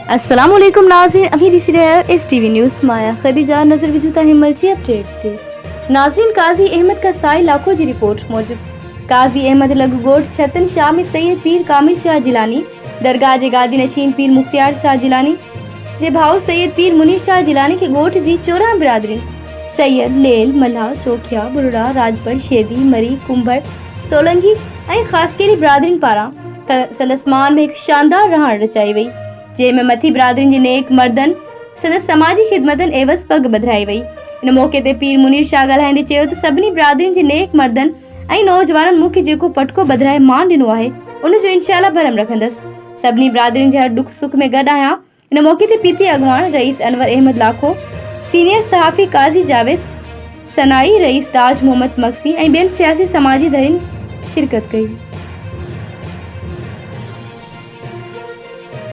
अस्सलाम वालेकुम नाज़रीन, अभी ॾिसी रहिया आहियो STV न्यूज़। मां ख़दीजा नज़र विझूं था हिमल जी अपडेट ते। नाज़रीन, काज़ी अहमद कसाई लाखो जी रिपोर्ट मूजिब काज़ी अहमद लॻ ॻोठ छतन शाह में सैयद पीर कामिल शाह जिलानी दरगाह जे गादी नशीन पीर मुख्तियार शाह जिलानी जे भाउ सैयद पीर मुनीर शाह जिलानी के ॻोठ जी 14 बिरादरिन सैयद, लेल, मल्हा, चोखिया, बुरड़ा, राजपट, शेदी, मरी, कुंभर, सोलंगी ऐं ख़ासकेरी बिरादरिन पारां संदसि मान में एक शानदार रहण रचाई वई, जंहिंमें मथी बिरादरिन जे नेक मर्दन संदसि समाजी ख़िदमतन एवज़ पग बधाई वई। इन मौक़े ते पीर मुनीर शाह ॻाल्हाईंदे चयो त सभिनी बिरादरिन जे नेक मर्दन ऐं नौजवाननि मूंखे जेको पटको बधाए मान ॾिनो आहे उन जो इंशाअल्लाह भरम रखंदसि। सभिनी बिरादरिन जे हर दुख सुख में गॾु आहियां। इन मौक़े ते PP अॻवान रईस अनवर अहमद लाखो, सीनियर सहाफ़ी काज़ी जावेद सनाई, रईस ताज मोहम्मद मक्सी ऐं ॿियनि सियासी समाजी धरिन शिरकत कई।